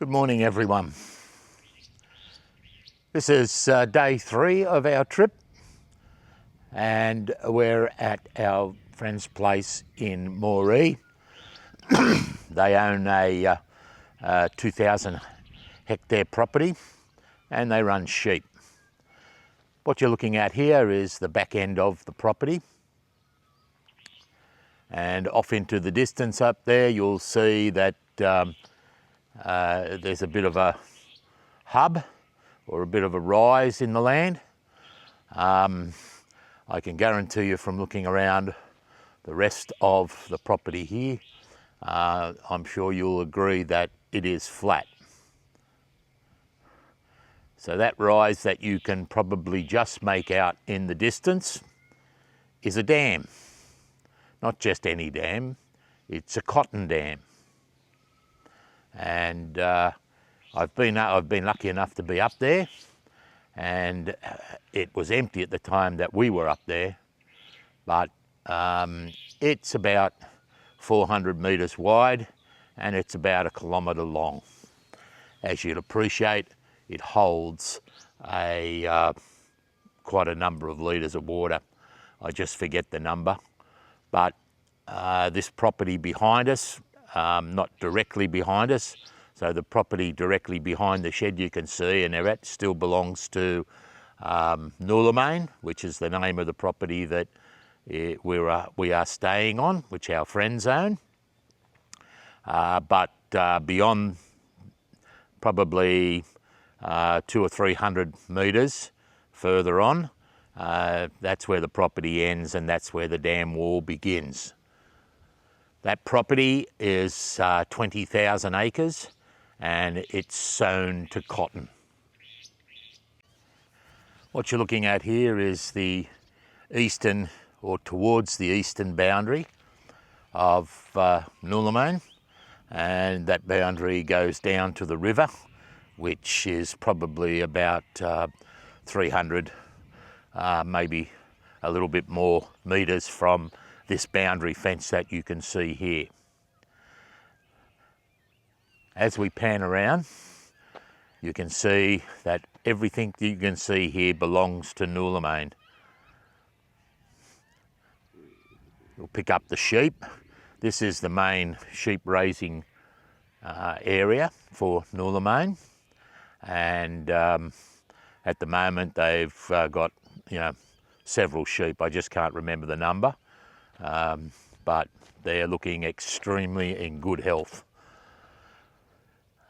Good morning, everyone. This is day 3 of our trip, and we're at our friend's place in Moree. They own a 2,000 hectare property and they run sheep. What you're looking at here is the back end of the property, and off into the distance up there you'll see that there's a bit of a hub or a bit of a rise in the land. I can guarantee you from looking around the rest of the property here, I'm sure you'll agree that it is flat. So that rise that you can probably just make out in the distance is a dam. Not just any dam, it's a cotton dam. And I've been lucky enough to be up there, and it was empty at the time that we were up there, but it's about 400 metres wide and it's about 1 kilometre long. As you'd appreciate, it holds quite a number of litres of water. I just forget the number, but this property behind us, not directly behind us, so the property directly behind the shed you can see, and that still belongs to Gnoulamein, which is the name of the property that we are staying on, which our friends own. But beyond probably 200 or 300 metres further on, that's where the property ends and that's where the dam wall begins. That property is 20,000 acres and it's sown to cotton. What you're looking at here is the eastern, or towards the eastern boundary of Gnoulamein, and that boundary goes down to the river, which is probably about 300, maybe a little bit more metres from this boundary fence that you can see here. As we pan around, you can see that everything you can see here belongs to Gnoulamein. We'll pick up the sheep. This is the main sheep raising area for Gnoulamein, and at the moment they've got several sheep. I just can't remember the number, but they're looking extremely in good health.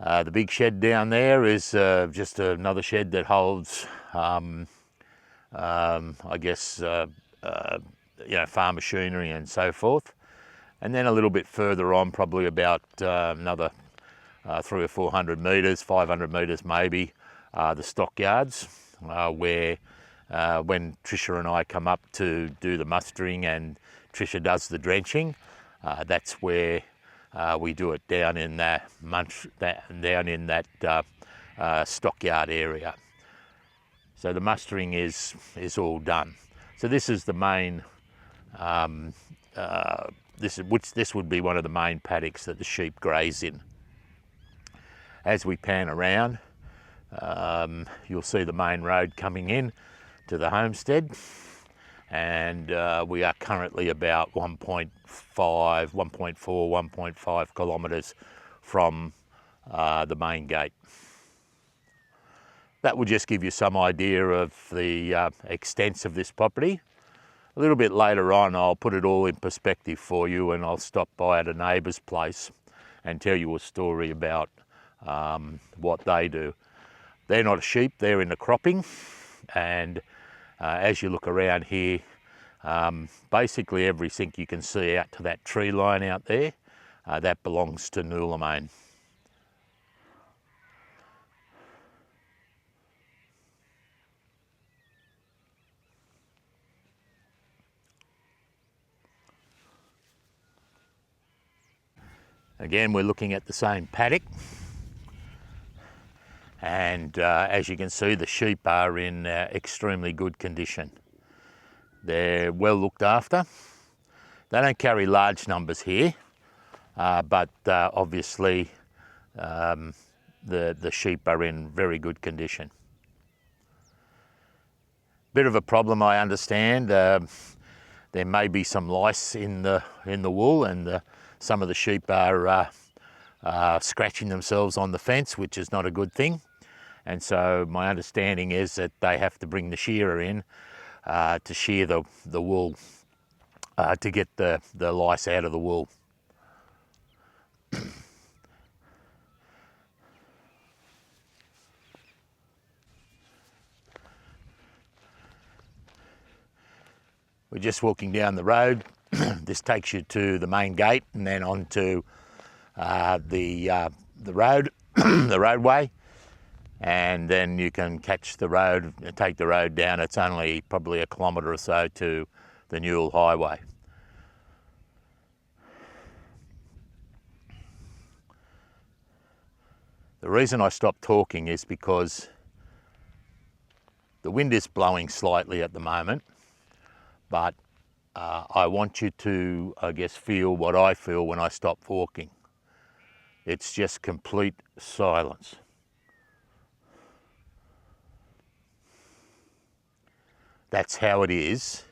The big shed down there is just another shed that holds, I guess, farm machinery and so forth. And then a little bit further on, probably about another 300 or 400 metres, 500 metres maybe, the stockyards, where when Trisha and I come up to do the mustering and Trisha does the drenching, that's where we do it down in that stockyard area. So the mustering is all done. So this is the main. This would be one of the main paddocks that the sheep graze in. As we pan around, you'll see the main road coming in to the homestead, and we are currently about 1.4, 1.5 kilometres from the main gate. That will just give you some idea of the extent of this property. A little bit later on I'll put it all in perspective for you, and I'll stop by at a neighbour's place and tell you a story about what they do. They're not a sheep, they're in the cropping, and as you look around here, basically everything you can see out to that tree line out there, that belongs to Gnoulamein. Again, we're looking at the same paddock, and as you can see, the sheep are in extremely good condition. They're well looked after. They don't carry large numbers here, but obviously the sheep are in very good condition. Bit of a problem, I understand. There may be some lice in the wool, and some of the sheep are scratching themselves on the fence, which is not a good thing. And so my understanding is that they have to bring the shearer in to shear the wool to get the lice out of the wool. We're just walking down the road. This takes you to the main gate and then on to the road, the roadway, and then you can catch the road, take the road down. It's only probably a kilometre or so to the Newell Highway. The reason I stopped talking is because the wind is blowing slightly at the moment, but I want you to, I guess, feel what I feel when I stop walking. It's just complete silence. That's how it is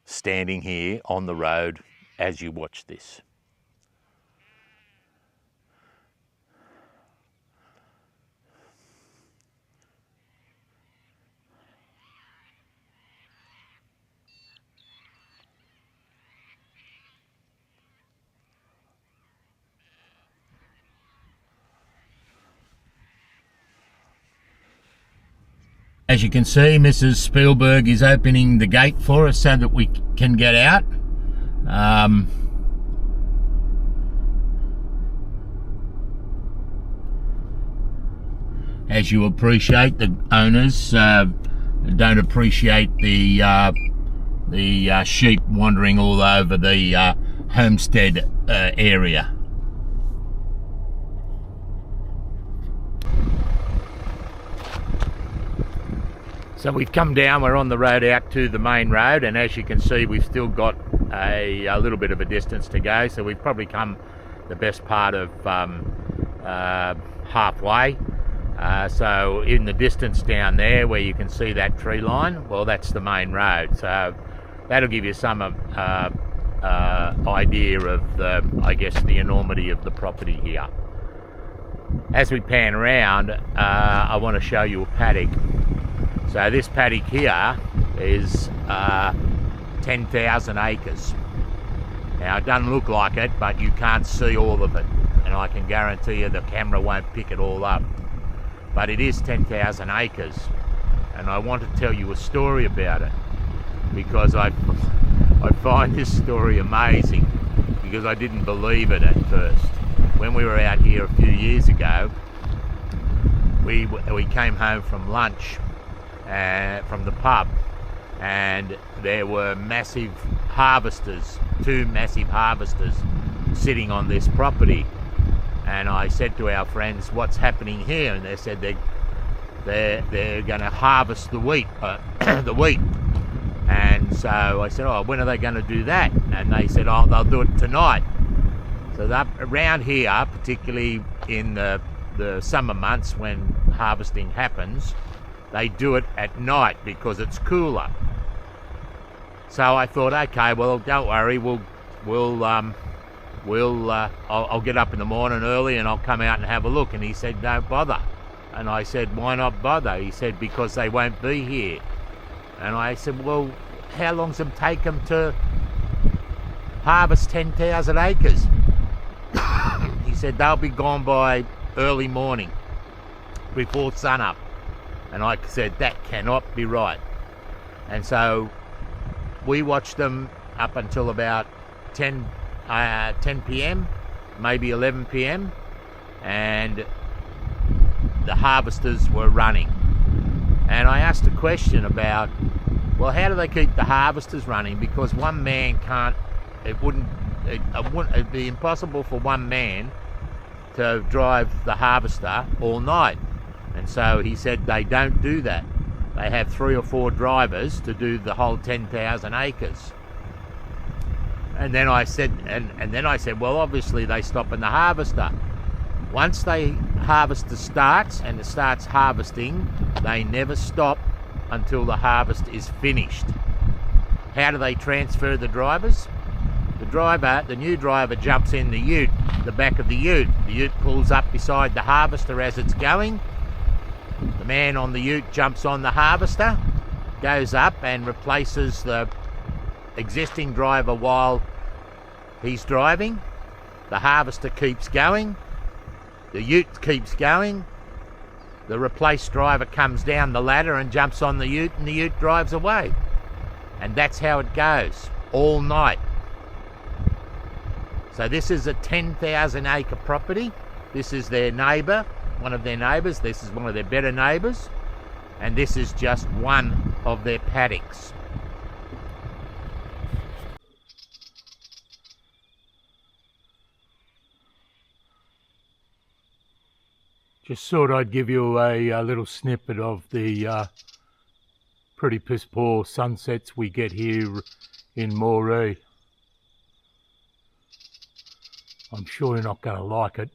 standing here on the road as you watch this. As you can see, Mrs. Spielberg is opening the gate for us so that we can get out. As you appreciate, the owners don't appreciate the sheep wandering all over the homestead area. So we've come down, we're on the road out to the main road, and as you can see, we've still got a little bit of a distance to go. So we've probably come the best part of halfway. So in the distance down there where you can see that tree line, well, that's the main road. So that'll give you some idea of I guess, the enormity of the property here. As we pan around, I want to show you a paddock. So this paddock here is 10,000 acres. Now it doesn't look like it, but you can't see all of it, and I can guarantee you the camera won't pick it all up. But it is 10,000 acres, and I want to tell you a story about it, because I find this story amazing, because I didn't believe it at first. When we were out here a few years ago, we came home from lunch from the pub, and there were massive harvesters, 2 massive harvesters sitting on this property. And I said to our friends, what's happening here? And they said they're going to harvest the wheat, And so I said, oh, when are they going to do that? And they said, oh, they'll do it tonight. So around here, particularly in the summer months when harvesting happens, they do it at night because it's cooler. So I thought, okay, well, don't worry, I'll get up in the morning early and I'll come out and have a look. And he said, don't bother. And I said, why not bother? He said, because they won't be here. And I said, well, how long's it take them to harvest 10,000 acres? He said, they'll be gone by early morning, before sunup. And I said, that cannot be right. And so we watched them up until about 10 p.m, maybe 11 p.m, and the harvesters were running. And I asked a question about, well, how do they keep the harvesters running? Because one man can't, it'd be impossible for one man to drive the harvester all night. And so he said they don't do that. They have 3 or 4 drivers to do the whole 10,000 acres. And then I said, well, obviously they stop in the harvester. Once they harvest starts and it starts harvesting, they never stop until the harvest is finished. How do they transfer the drivers? The new driver jumps in the ute, the back of the ute. The ute pulls up beside the harvester as it's going. The man on the ute jumps on the harvester, goes up and replaces the existing driver while he's driving. The harvester keeps going. The ute keeps going. The replaced driver comes down the ladder and jumps on the ute, and the ute drives away. And that's how it goes, all night. So this is a 10,000 acre property. This is their neighbour, one of their neighbours. This is one of their better neighbours. And this is just one of their paddocks. Just thought I'd give you a little snippet of the pretty piss poor sunsets we get here in Moree. I'm sure you're not going to like it.